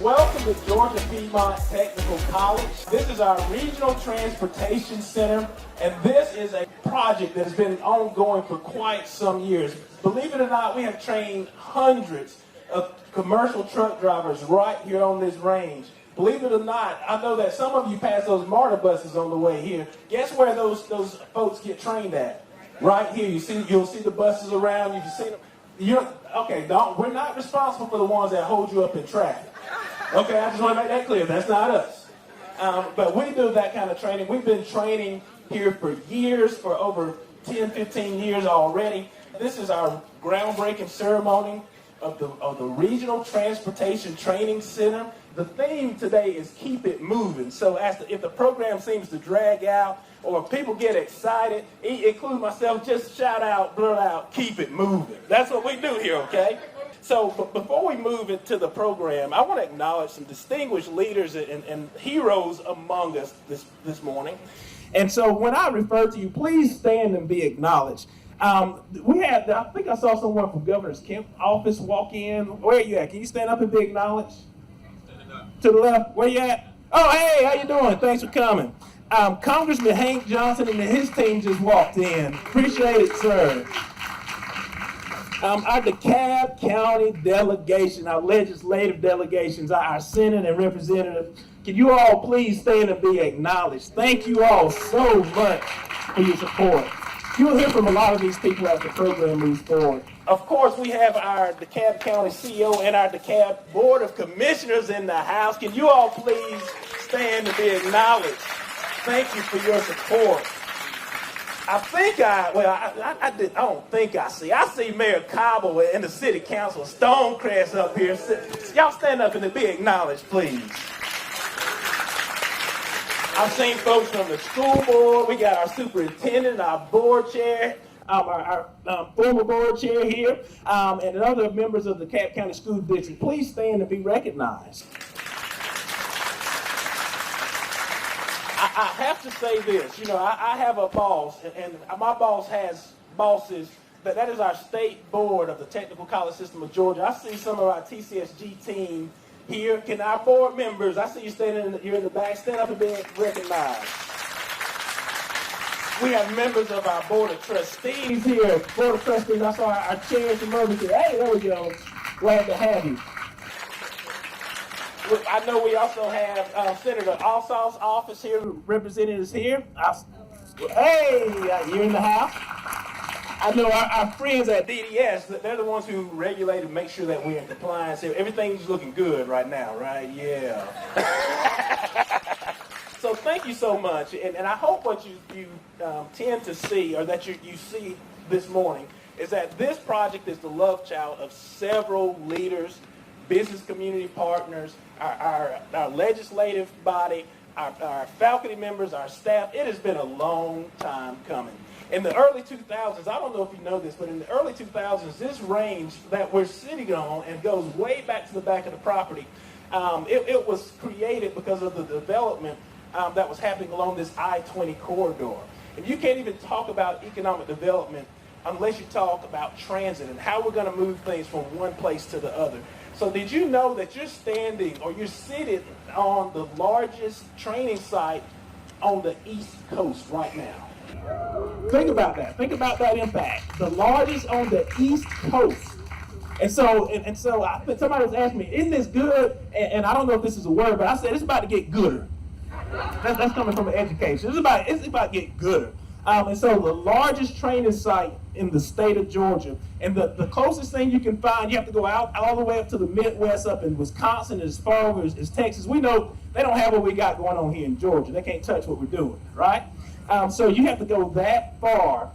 Welcome to Georgia Piedmont Technical College. This is our Regional Transportation Center, and this is a project that has been ongoing for quite some years. Believe it or not, we have trained hundreds of commercial truck drivers right here on this range. Believe it or not, I know that some of you pass those MARTA buses on the way here. Guess where those folks get trained at? Right here. You'll see the buses around. You've seen them. We're not responsible for the ones that hold you up in traffic. Okay, I just want to make that clear. That's not us. But we do that kind of training. We've been training here for years, for over 10, 15 years already. This is our groundbreaking ceremony of the Regional Transportation Training Center. The theme today is keep it moving. So if the program seems to drag out or people get excited, include myself, just shout out, blurt out, keep it moving. That's what we do here, okay? So before we move into the program, I want to acknowledge some distinguished leaders and heroes among us this morning. And so when I refer to you, please stand and be acknowledged. I think I saw someone from Governor Kemp's office walk in. Where are you at? Can you stand up and be acknowledged? To the left. Where you at? Oh, hey, how you doing? Thanks for coming. Congressman Hank Johnson and his team just walked in. Appreciate it, sir. Our DeKalb County delegation, our legislative delegations, our Senate and representatives, can you all please stand and be acknowledged? Thank you all so much for your support. You'll hear from a lot of these people as the program moves forward. Of course, we have our DeKalb County CEO and our DeKalb Board of Commissioners in the house. Can you all please stand and be acknowledged? Thank you for your support. I see Mayor Cobble and the City Council, Stonecrest up here. Y'all stand up and be acknowledged, please. I've seen folks from the school board. We got our superintendent, our board chair, our former board chair here, and other members of the DeKalb County School District. Please stand and be recognized. I have to say this, I have a boss, and my boss has bosses, that is our state board of the Technical College System of Georgia. I see some of our TCSG team here. Can our board members, I see you standing you're in the back, stand up and be recognized. We have members of our Board of Trustees here. Board of Trustees, I saw our chairs and members here. Hey, there we go. Glad to have you. I know we also have Senator Alsop's office here, representatives here. Hey, you're in the house. I know our friends at DDS, they're the ones who regulate and make sure that we're in compliance. Everything's looking good right now, right? Yeah. So thank you so much. And I hope what you tend to see, or that you see this morning, is that this project is the love child of several leaders, business community partners, our legislative body, our faculty members, our staff. It has been a long time coming. In the early 2000s, I don't know if you know this, but in the early 2000s, this range that we're sitting on and goes way back to the back of the property, it was created because of the development that was happening along this I-20 corridor. And you can't even talk about economic development unless you talk about transit and how we're going to move things from one place to the other. So did you know that you're standing or you're seated on the largest training site on the East Coast right now? Think about that. Think about that impact. The largest on the East Coast. And so I think somebody was asking me, isn't this good? And I don't know if this is a word, but I said it's about to get gooder. That's coming from education. It's about to get gooder. And so the largest training site in the state of Georgia, and the closest thing you can find, you have to go out all the way up to the Midwest, up in Wisconsin, as far over as Texas. We know they don't have what we got going on here in Georgia. They can't touch what we're doing, right? So you have to go that far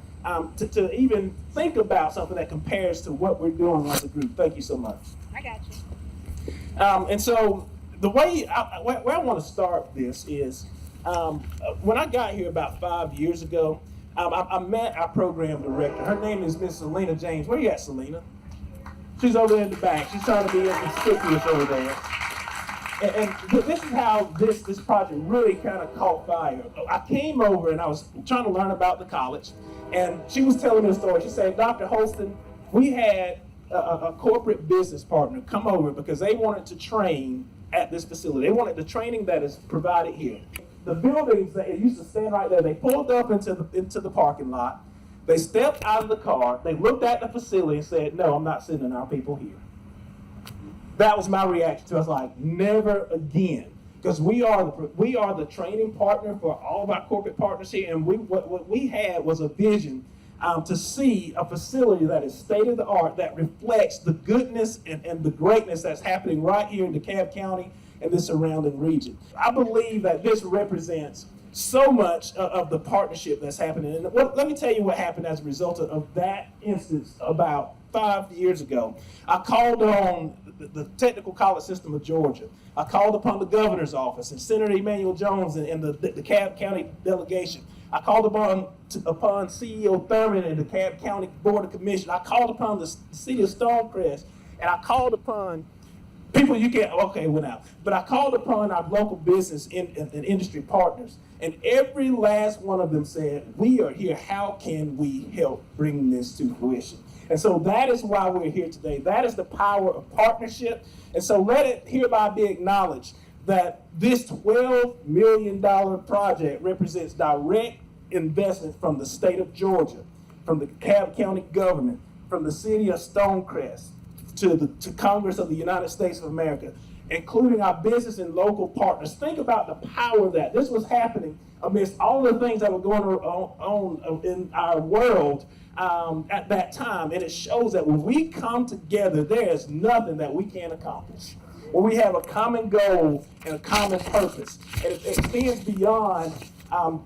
to even think about something that compares to what we're doing as a group. Thank you so much. I got you. And so the way where I want to start this is, when I got here about 5 years ago, I met our program director. Her name is Miss Selena James. Where you at, Selena? She's over there in the back. She's trying to be conspicuous over there. And this is how this project really kind of caught fire. I came over and I was trying to learn about the college, and she was telling me a story. She said, Dr. Holston, we had a corporate business partner come over because they wanted to train at this facility. They wanted the training that is provided here. The buildings that it used to stand right there, they pulled up into the parking lot. They stepped out of the car. They looked at the facility and said, "No, I'm not sending our people here." That was my reaction to it. I was like, never again. Because we are the training partner for all of our corporate partners here, and what we had was a vision to see a facility that is state-of-the-art, that reflects the goodness and the greatness that's happening right here in DeKalb County and the surrounding region. I believe that this represents so much of the partnership that's happening. And let me tell you what happened as a result of that instance about 5 years ago. I called on the Technical College system of Georgia. I called upon the governor's office and Senator Emanuel Jones and the DeKalb County delegation. I called upon CEO Thurman and the DeKalb County Board of Commission. I called upon the city of Stonecrest, and I called upon people went out. But I called upon our local business and industry partners, and every last one of them said, "We are here. How can we help bring this to fruition?" And so that is why we're here today. That is the power of partnership. And so let it hereby be acknowledged that this $12 million project represents direct investment from the state of Georgia, from the DeKalb County government, from the city of Stonecrest, to Congress of the United States of America, including our business and local partners. Think about the power of that. This was happening amidst all the things that were going on in our world at that time. And it shows that when we come together, there is nothing that we can't accomplish. When we have a common goal and a common purpose, and it extends beyond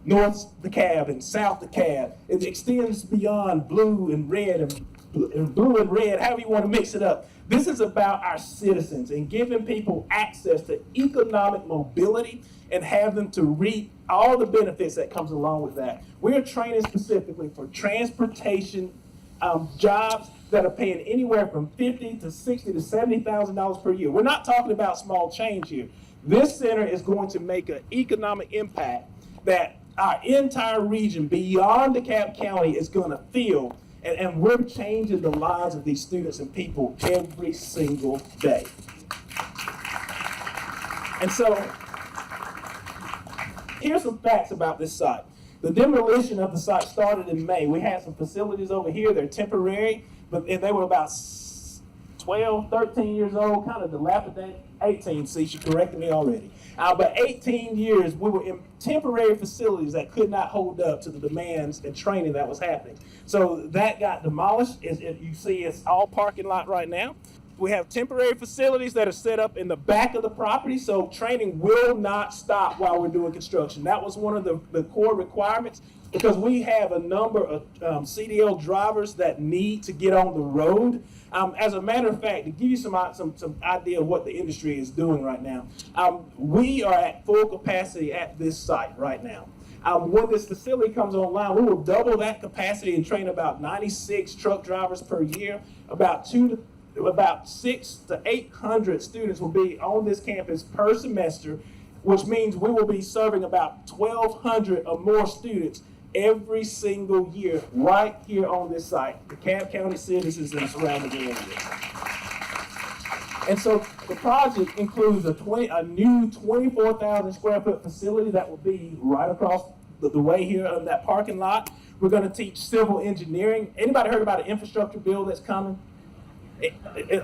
North DeKalb and South DeKalb. It extends beyond blue and red, however you want to mix it up. This is about our citizens and giving people access to economic mobility and have them to reap all the benefits that comes along with that. We're training specifically for transportation jobs that are paying anywhere from $50,000 to $60,000 to $70,000 per year. We're not talking about small change here. This center is going to make an economic impact that our entire region beyond DeKalb County is going to feel, and we're changing the lives of these students and people every single day. And so, here's some facts about this site. The demolition of the site started in May. We had some facilities over here, they're temporary, and they were about 12, 13 years old, kind of dilapidated. 18, see, she corrected me already. But 18 years, we were in temporary facilities that could not hold up to the demands and training that was happening. So that got demolished. You see, it's all parking lot right now. We have temporary facilities that are set up in the back of the property, so training will not stop while we're doing construction. That was one of the core requirements, because we have a number of CDL drivers that need to get on the road. As a matter of fact, to give you some idea of what the industry is doing right now, we are at full capacity at this site right now. When this facility comes online, we will double that capacity and train about 96 truck drivers per year. About 600 to 800 students will be on this campus per semester, which means we will be serving about 1,200 or more students every single year right here on this site, the DeKalb County citizens and surrounding areas. And so the project includes a new 24,000 square foot facility that will be right across the way here in that parking lot. We're going to teach civil engineering. Anybody heard about an infrastructure bill that's coming?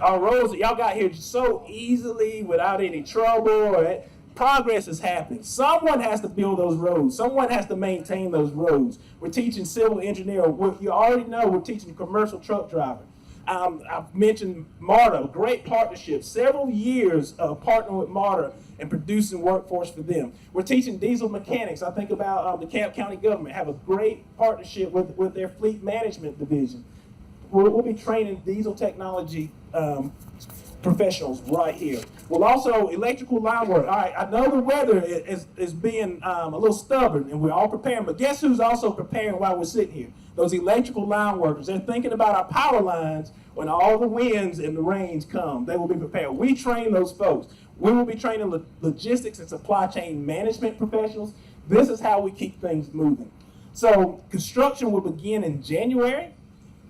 Our roads that y'all got here so easily without any trouble. Progress is happening. Someone has to build those roads. Someone has to maintain those roads. We're teaching civil engineering. You already know we're teaching commercial truck driver. I've mentioned MARTA, great partnership. Several years of partnering with MARTA and producing workforce for them. We're teaching diesel mechanics. I think about the DeKalb County government have a great partnership with their fleet management division. We'll be training diesel technology professionals right here. We'll also electrical line work. All right, I know the weather is being a little stubborn, and we're all preparing, but guess who's also preparing while we're sitting here? Those electrical line workers. They're thinking about our power lines when all the winds and the rains come. They will be prepared. We train those folks. We will be training logistics and supply chain management professionals. This is how we keep things moving. So construction will begin in January.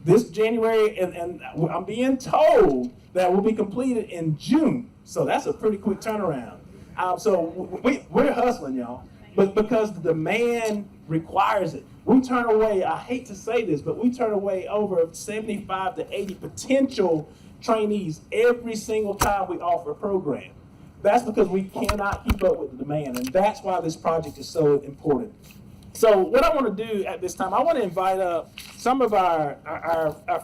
this January, and I'm being told that will be completed in June. So that's a pretty quick turnaround. So we're hustling, y'all, but because the demand requires it. We turn away, I hate to say this, but we turn away over 75 to 80 potential trainees every single time we offer a program. That's because we cannot keep up with the demand, and that's why this project is so important. So what I want to do at this time, I want to invite up some of our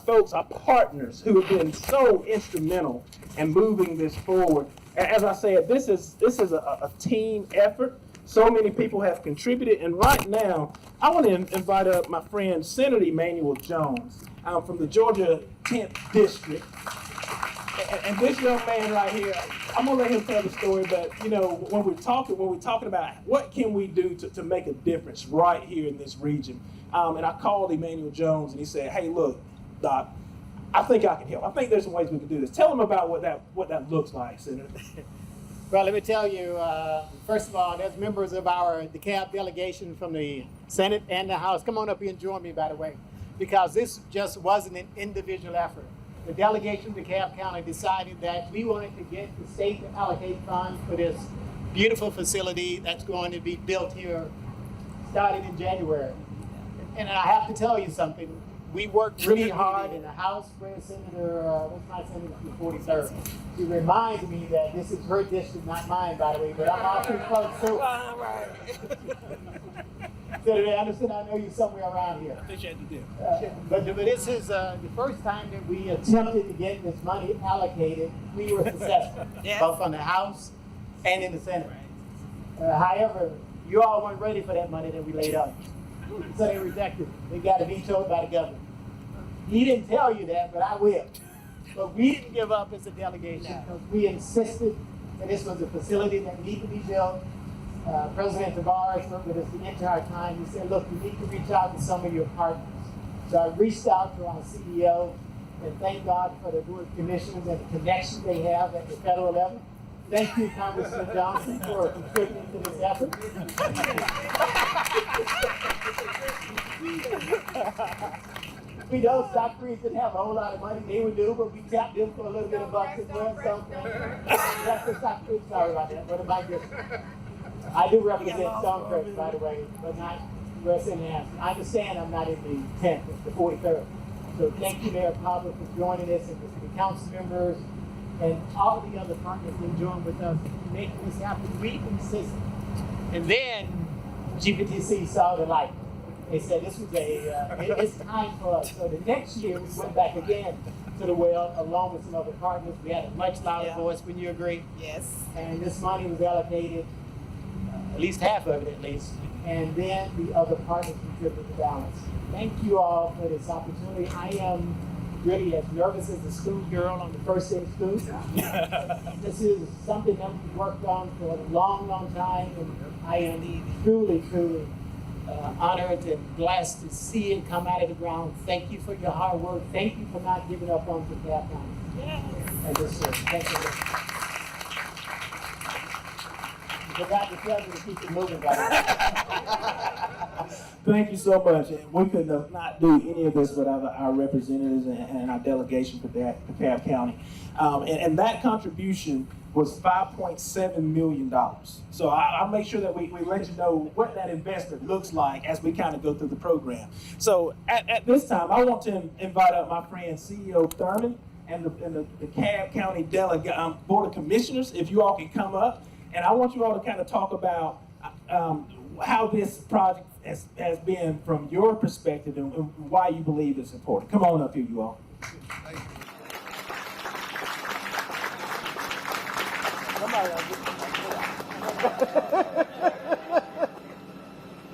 folks, our partners, who have been so instrumental in moving this forward. As I said, this is a team effort. So many people have contributed, and right now, I want to invite up my friend Senator Emanuel Jones from the Georgia 10th District. And this young man right here, I'm gonna let him tell the story, but you know, when we're talking about what can we do to make a difference right here in this region, and I called Emanuel Jones and he said, "Hey, look, Doc, I think I can help. I think there's some ways we can do this." Tell him about what that looks like, Senator. Well, let me tell you, first of all, there's members of our DeKalb delegation from the Senate and the House. Come on up here and join me, by the way, because this just wasn't an individual effort. The delegation of DeKalb County decided that we wanted to get the state to allocate funds for this beautiful facility that's going to be built here starting in January. And I have to tell you something. We worked really hard in the House where Senator, what's my senator from the 43rd? She reminds me that this is her district, not mine, by the way, but I'm off this close too. Senator Anderson, I know you're somewhere around here. Appreciate the deal. But this is the first time that we attempted to get this money allocated. We were successful, both on the House and in the Senate. However, you all weren't ready for that money that we laid out. So they rejected it. They got it vetoed by the governor. He didn't tell you that, but I will. But we didn't give up as a delegation because we insisted that this was a facility that needed to be built. President Tavares worked with us the entire time. He said, look, you need to reach out to some of your partners. So I reached out to our CEO and thank God for the board of commissioners and the connection they have at the federal level. Thank you, Congressman Johnson, for contributing to this effort. We know Stock Creek didn't have a whole lot of money. They would do, but we tapped them for a little bit of bucks as well. So that's the Stock Creek. Sorry about that. What am I doing? I do represent Stonecrest, by the way, but not U.S. International. I understand I'm not in the 10th, it's the 43rd. So thank you, Mayor Pablo, for joining us, and the council members, and all the other partners that joined with us making this happen. We insisted. And then GPTC saw the light. They said this was it's time for us. So the next year we went back again to the well along with some other partners. We had a much louder voice, wouldn't you agree? Yes. And this money was allocated, at least half of it at least, and then the other partners contributed the balance. Thank you all for this opportunity. I am really as nervous as a schoolgirl on the first day of school. This is something that we've worked on for a long, long time, and I am truly, truly honored and blessed to see it come out of the ground. Thank you for your hard work. Thank you for not giving up on DeKalb County. Yes. And this thank you. You forgot to tell me to keep it moving, Thank you so much. And we could not do any of this without our representatives and our delegation for DeKalb County. And that contribution was $5.7 million. So I'll make sure that we let you know what that investment looks like as we kind of go through the program. So at this time, I want to invite up my friend CEO Thurman and the DeKalb County Board of Commissioners, if you all can come up. And I want you all to kind of talk about how this project has been from your perspective and why you believe it's important. Come on up here, you all. Thank you.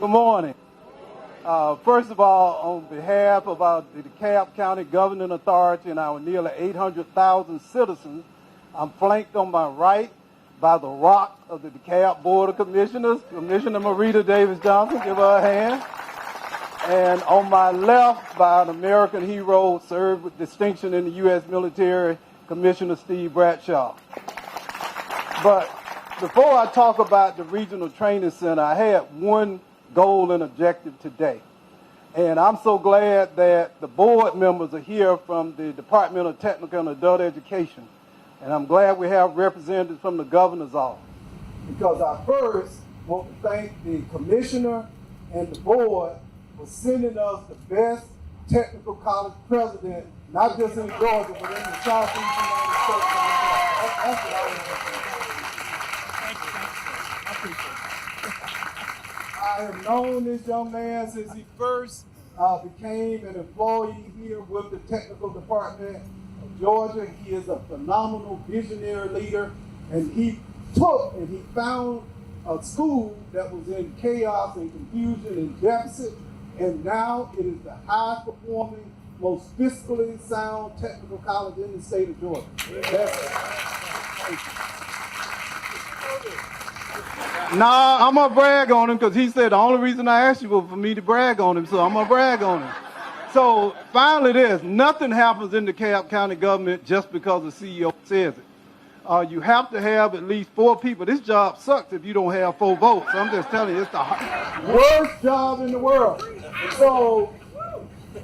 Good morning. First of all, on behalf of the DeKalb County Governing Authority and our nearly 800,000 citizens, I'm flanked on my right by the rock of the DeKalb Board of Commissioners, Commissioner Marita Davis Johnson, give her a hand. And on my left by an American hero, served with distinction in the U.S. military, Commissioner Steve Bradshaw. But before I talk about the Regional Training Center, I had one goal and objective today. And I'm so glad that the board members are here from the Department of Technical and Adult Education. And I'm glad we have representatives from the governor's office. Because I first want to thank the commissioner and the board for sending us the best technical college president, not just in Georgia, but in the Southeast United States. That's what I want to say. I appreciate it. I have known this young man since he first became an employee here with the technical department of Georgia. He is a phenomenal visionary leader, and he took and he found a school that was in chaos and confusion and deficit, and now it is the highest performing, most fiscally sound technical college in the state of Georgia. Nah, I'm gonna brag on him because he said the only reason I asked you was for me to brag on him, so I'm gonna brag on him. So finally nothing happens in the DeKalb County government just because the CEO says it. You have to have at least 4 people. This job sucks if you don't have 4 votes. I'm just telling you, it's the worst job in the world. So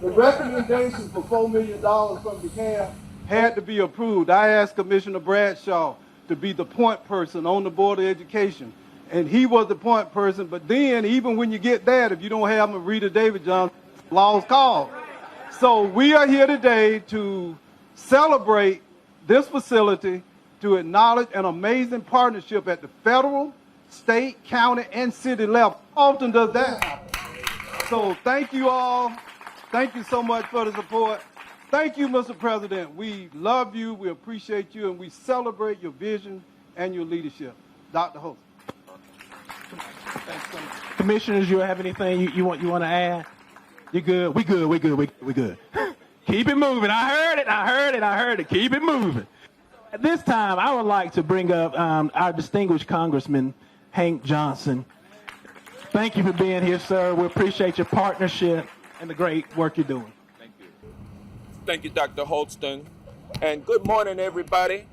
the recommendation for $4 million from DeKalb had to be approved. I asked Commissioner Bradshaw to be the point person on the Board of Education. And he was the point person, but then even when you get that, if you don't have Marita David Johnson, lost cause. So we are here today to celebrate this facility, to acknowledge an amazing partnership at the federal, state, county, and city level. How often does that happen? So thank you all. Thank you so much for the support. Thank you, Mr. President. We love you, we appreciate you, and we celebrate your vision and your leadership. Dr. Host. Thanks so much. Commissioners, you have anything you want to add? You good? We good. Keep it moving. I heard it. Keep it moving. At this time, I would like to bring up our distinguished Congressman, Hank Johnson. Thank you for being here, sir. We appreciate your partnership and the great work you're doing. Thank you. Thank you, Dr. Holston. And good morning, everybody.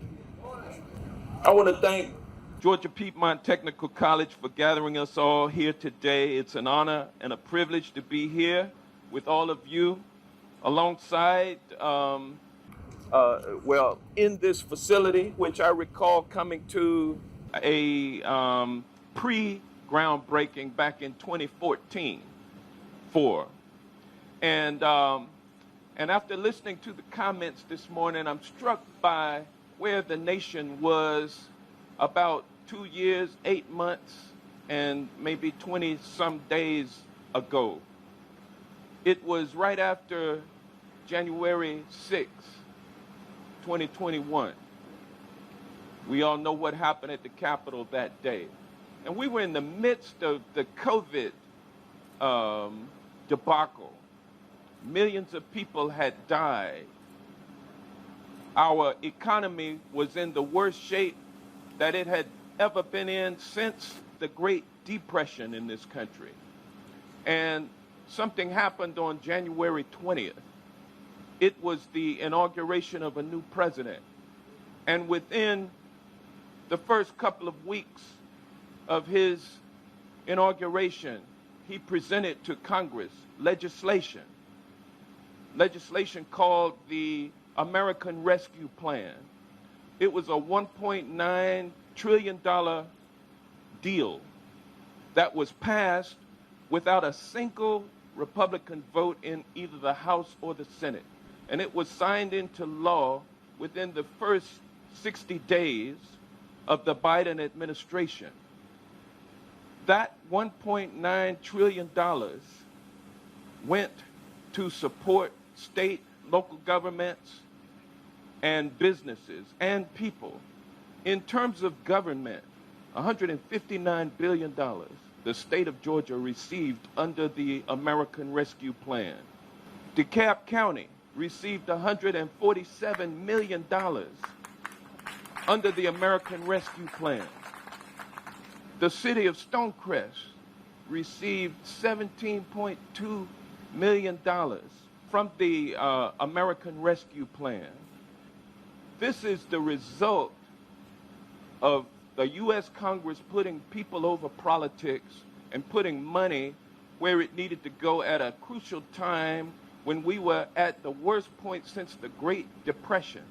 I want to thank Georgia Piedmont Technical College for gathering us all here today. It's an honor and a privilege to be here with all of you alongside, in this facility, which I recall coming to a pre-groundbreaking back in 2014 for. And after listening to the comments this morning, I'm struck by where the nation was about 2 years, 8 months, and maybe 20-some days ago. It was right after January 6, 2021. We all know what happened at the Capitol that day. And we were in the midst of the COVID debacle. Millions of people had died. Our economy was in the worst shape that it had ever been in since the Great Depression in this country. And something happened on January 20th. It was the inauguration of a new president. And within the first couple of weeks of his inauguration, he presented to Congress legislation called the American Rescue Plan. It was a $1.9 trillion deal that was passed without a single Republican vote in either the House or the Senate. And it was signed into law within the first 60 days of the Biden administration. That $1.9 trillion went to support state, local governments, and businesses and people. In terms of government, $159 billion the state of Georgia received under the American Rescue Plan. DeKalb County received $147 million under the American Rescue Plan. The city of Stonecrest received $17.2 million from the American Rescue Plan. This is the result of the U.S. Congress putting people over politics and putting money where it needed to go at a crucial time when we were at the worst point since the Great Depression.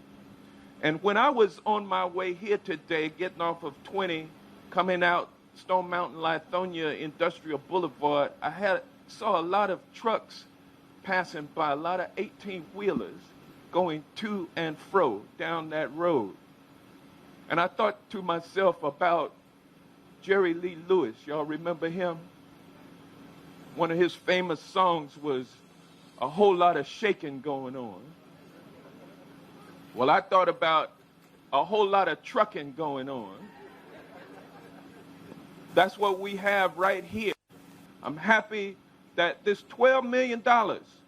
And when I was on my way here today, getting off of 20, coming out Stone Mountain, Lithonia Industrial Boulevard, I saw a lot of trucks passing by, a lot of 18-wheelers going to and fro down that road. And I thought to myself about Jerry Lee Lewis. Y'all remember him? One of his famous songs was "A Whole Lot of Shaking Going On." Well, I thought about a whole lot of trucking going on. That's what we have right here. I'm happy that this $12 million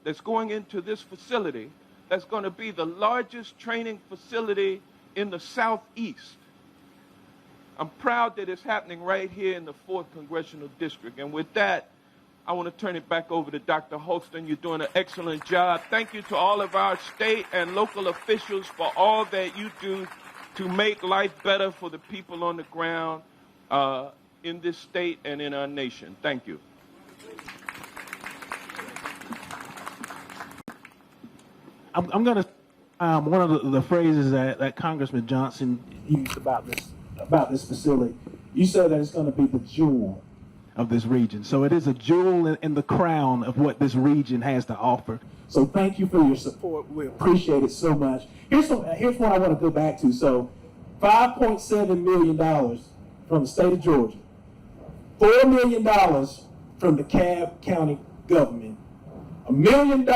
that's going into this facility, that's going to be the largest training facility in the Southeast. I'm proud that it's happening right here in the 4th Congressional District. And with that, I want to turn it back over to Dr. Holston. You're doing an excellent job. Thank you to all of our state and local officials for all that you do to make life better for the people on the ground in this state and in our nation. Thank you. I'm going to one of the phrases that Congressman Johnson used about this facility. You said that it's going to be the jewel of this region. So it is a jewel in the crown of what this region has to offer. So thank you for your support. We appreciate it so much. Here's what I want to go back to. So $5.7 million from the state of Georgia, $4 million from the DeKalb County government, $1 million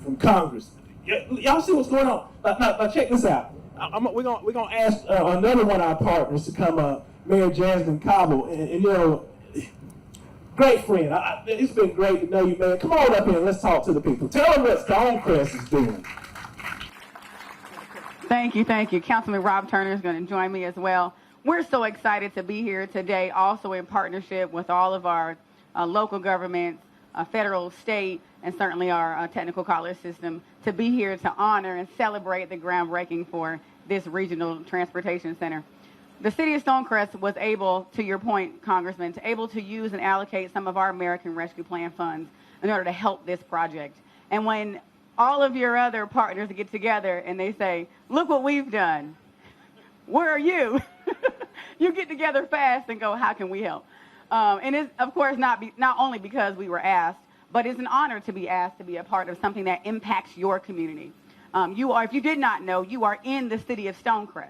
from Congress. Y'all see what's going on? Now check this out. We're gonna ask another one of our partners to come up, Mayor Jasmine Cobble, and you know, great friend. It's been great to know you, man. Come on up here and let's talk to the people. Tell them what Stonecrest is doing. Thank you. Councilman Rob Turner is going to join me as well. We're so excited to be here today, also in partnership with all of our local governments, federal, state, and certainly our technical college system, to be here to honor and celebrate the groundbreaking for this regional transportation center. The city of Stonecrest was able, to your point, Congressman, to use and allocate some of our American Rescue Plan funds in order to help this project. And when all of your other partners get together and they say, look what we've done, where are you? You get together fast and go, how can we help? And it's, of course, not only because we were asked, but it's an honor to be asked to be a part of something that impacts your community. If you did not know, you are in the city of Stonecrest.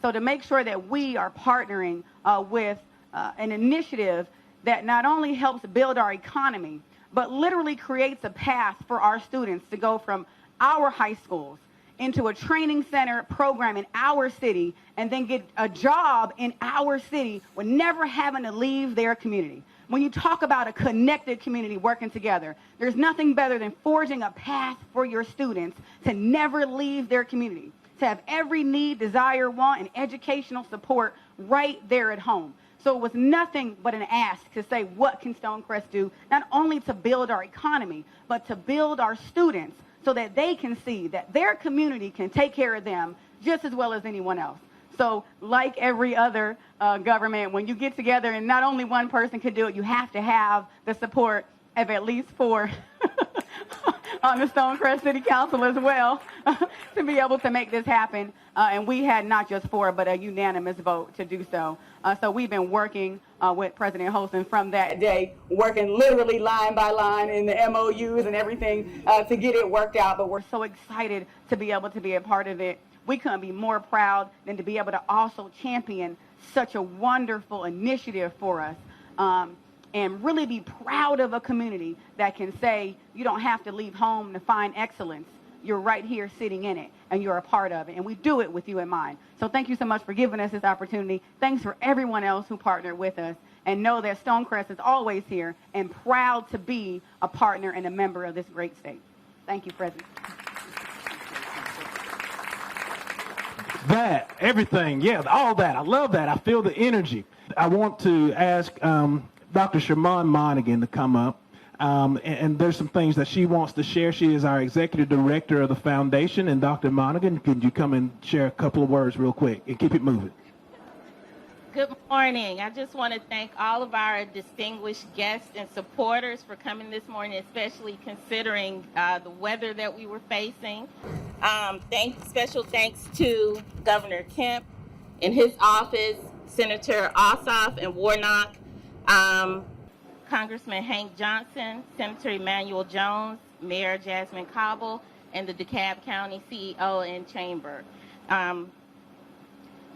So to make sure that we are partnering with an initiative that not only helps build our economy, but literally creates a path for our students to go from our high schools into a training center program in our city and then get a job in our city with never having to leave their community. When you talk about a connected community working together, there's nothing better than forging a path for your students to never leave their community, to have every need, desire, want, and educational support right there at home. So it was nothing but an ask to say, what can Stonecrest do, not only to build our economy, but to build our students so that they can see that their community can take care of them just as well as anyone else. So like every other government, when you get together and not only one person can do it, you have to have the support of at least 4 on the Stonecrest City Council as well to be able to make this happen. And we had not just 4, but a unanimous vote to do so. So we've been working with President Holston from that day, working literally line by line in the MOUs and everything to get it worked out. But we're so excited to be able to be a part of it. We couldn't be more proud than to be able to also champion such a wonderful initiative for us. And really be proud of a community that can say you don't have to leave home to find excellence. You're right here sitting in it, and you're a part of it. And we do it with you in mind. So thank you so much for giving us this opportunity. Thanks for everyone else who partnered with us. And know that Stonecrest is always here and proud to be a partner and a member of this great state. Thank you, President. That, everything, yeah, all that. I love that. I feel the energy. I want to ask Dr. Sherman Monaghan to come up. And there's some things that she wants to share. She is our executive director of the foundation. And Dr. Monaghan, could you come and share a couple of words real quick and keep it moving? Good morning. I just want to thank all of our distinguished guests and supporters for coming this morning, especially considering the weather that we were facing. Special thanks to Governor Kemp in his office, Senator Ossoff and Warnock, Congressman Hank Johnson, Senator Emanuel Jones, Mayor Jasmine Cobble, and the DeKalb County CEO and Chamber.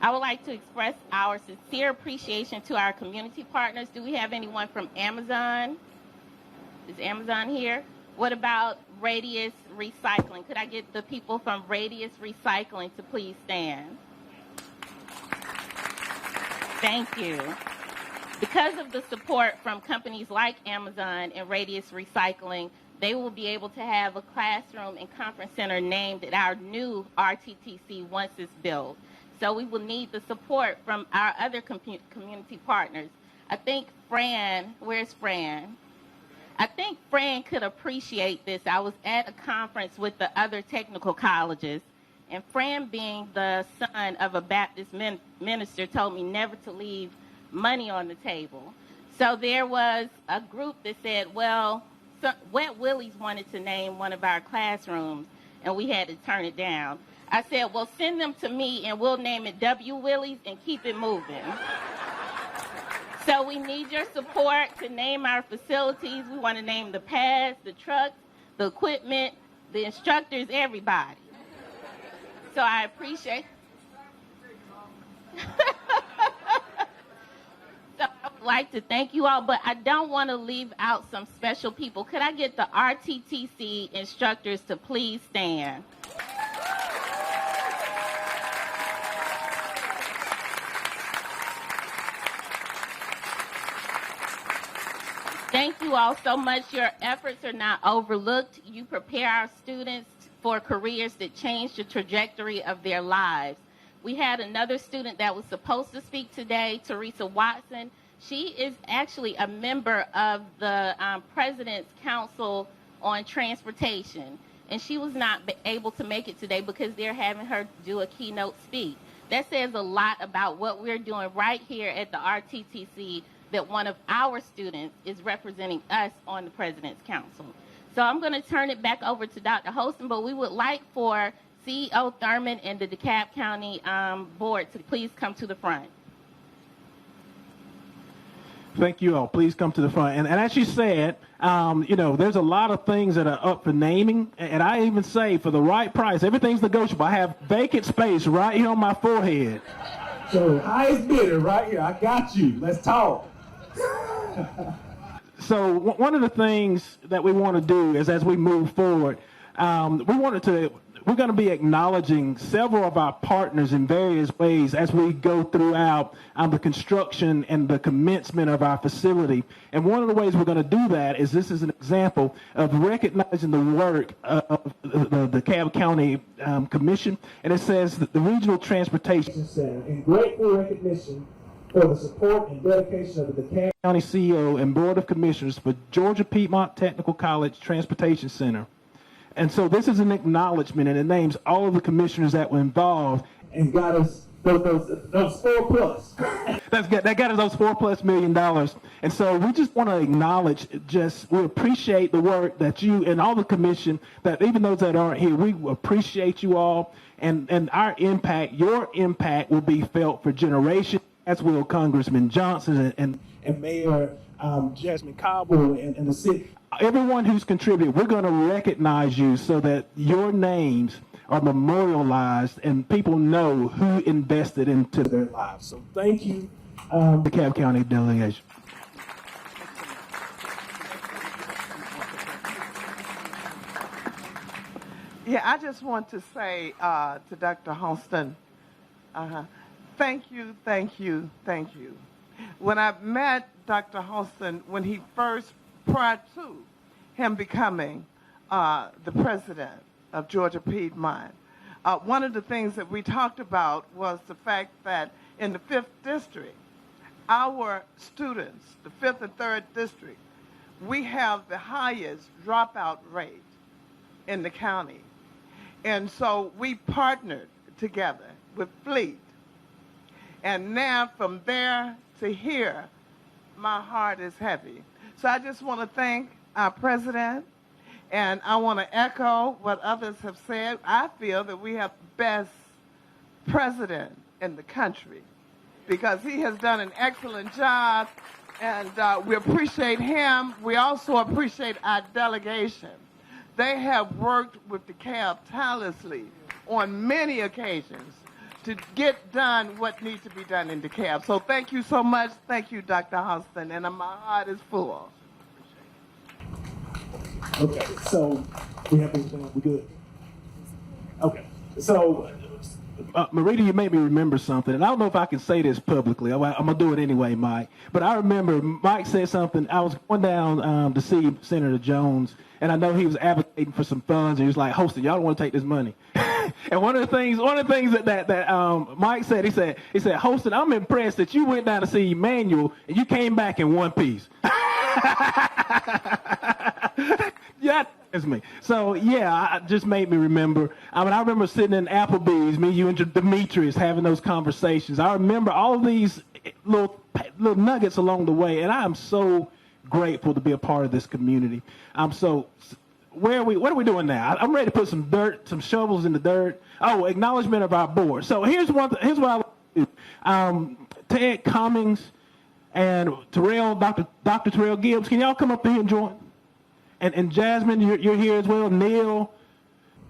I would like to express our sincere appreciation to our community partners. Do we have anyone from Amazon? Is Amazon here? What about Radius Recycling? Could I get the people from Radius Recycling to please stand? Thank you. Because of the support from companies like Amazon and Radius Recycling, they will be able to have a classroom and conference center named at our new RTTC once it's built. So we will need the support from our other community partners. I think Fran, where's Fran? I think Fran could appreciate this. I was at a conference with the other technical colleges, and Fran, being the son of a Baptist minister, told me never to leave money on the table. So there was a group that said, well, Wet Willie's wanted to name one of our classrooms, and we had to turn it down. I said, well, send them to me, and we'll name it W. Willie's and keep it moving. So we need your support to name our facilities. We want to name the pads, the trucks, the equipment, the instructors, everybody. So I appreciate. So I would like to thank you all, but I don't want to leave out some special people. Could I get the RTTC instructors to please stand? Thank you all so much. Your efforts are not overlooked. You prepare our students for careers that change the trajectory of their lives. We had another student that was supposed to speak today, Teresa Watson. She is actually a member of the President's Council on Transportation, and she was not able to make it today because they're having her do a keynote speak. That says a lot about what we're doing right here at the RTTC, that one of our students is representing us on the President's Council. So I'm going to turn it back over to Dr. Holston, but we would like for CEO Thurman and the DeKalb County Board to please come to the front. Thank you all. Please come to the front. And as you said, there's a lot of things that are up for naming. And I even say, for the right price, everything's negotiable. I have vacant space right here on my forehead. So highest bidder right here. I got you. Let's talk. So one of the things that we want to do is, as we move forward, we're going to be acknowledging several of our partners in various ways as we go throughout the construction and the commencement of our facility. And one of the ways we're going to do that is, this is an example of recognizing the work of the DeKalb County Commission. And it says that the Regional Transportation Center, in grateful recognition for the support and dedication of the DeKalb County CEO and Board of Commissioners for Georgia Piedmont Technical College Transportation Center. And so this is an acknowledgement, and it names all of the commissioners that were involved. And got us those $4+. That got us those $4+ million. And so we just want to acknowledge, we appreciate the work that you and all the commission, that even those that aren't here, we appreciate you all. And our impact, your impact, will be felt for generations, as will Congressman Johnson and Mayor Jasmine Cobble and the city. Everyone who's contributed, we're going to recognize you so that your names are memorialized and people know who invested into their lives. So thank you, DeKalb County delegation. Yeah, I just want to say to Dr. Holston, thank you, thank you, thank you. When I met Dr. Holston, prior to him becoming the president of Georgia Piedmont, one of the things that we talked about was the fact that in the 5th district, our students, the 5th and 3rd district, we have the highest dropout rate in the county. And so we partnered together with Fleet, And now from there to here, my heart is heavy. So I just want to thank our president, and I want to echo what others have said. I feel that we have the best president in the country because he has done an excellent job, and we appreciate him. We also appreciate our delegation. They have worked with DeKalb tirelessly on many occasions to get done what needs to be done in DeKalb. So thank you so much. Thank you, Dr. Houston, and my heart is full. Okay, so we have everything. We good? Okay, so Marita, you made me remember something, and I don't know if I can say this publicly. I'm gonna do it anyway, Mike. But I remember Mike said something. I was going down to see Senator Jones, and I know he was advocating for some funds, and he was like, "Hostin, y'all don't want to take this money." And one of the things that Mike said, he said, "Hostin, I'm impressed that you went down to see Emmanuel and you came back in one piece." Yeah, that's me. So yeah, it just made me remember. I mean, I remember sitting in Applebee's, me, you, and Demetrius having those conversations. I remember all these little nuggets along the way, and I am so grateful to be a part of this community. What are we doing now? I'm ready to put some shovels in the dirt. Oh, acknowledgement of our board. So here's what I like to do. Ted Cummings and Dr. Terrell Gibbs, can y'all come up here and join? And Jasmine, you're here as well. Neil.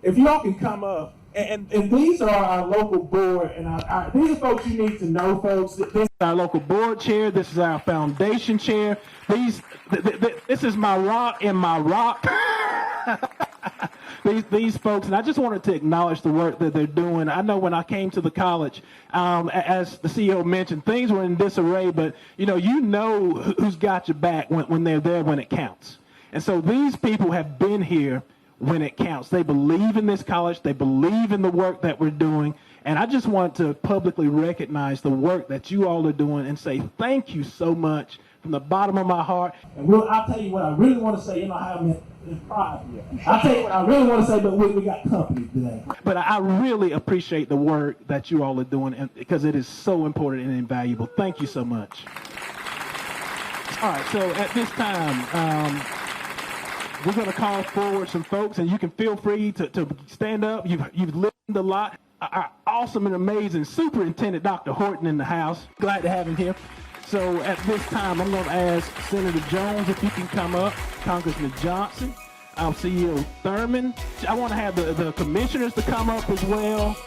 if y'all can come up, and these are our local board, and these are folks you need to know, folks. This is our local board chair. This is our foundation chair. This is my rock and my rock. These folks, and I just wanted to acknowledge the work that they're doing. I know when I came to the college, as the CEO mentioned, things were in disarray, but you know who's got your back when they're there when it counts. And so these people have been here when it counts. They believe in this college. They believe in the work that we're doing. And I just want to publicly recognize the work that you all are doing and say thank you so much from the bottom of my heart. And I'll tell you what I really want to say. You know how I'm in pride here. I'll tell you what I really want to say, but we got company today. But I really appreciate the work that you all are doing because it is so important and invaluable. Thank you so much. All right, so at this time, we're going to call forward some folks, and you can feel free to stand up. You've listened a lot. Our awesome and amazing Superintendent Dr. Horton in the house. Glad to have him here. So at this time, I'm going to ask Senator Jones if you can come up, Congressman Johnson, our CEO Thurman. I want to have the commissioners to come up as well.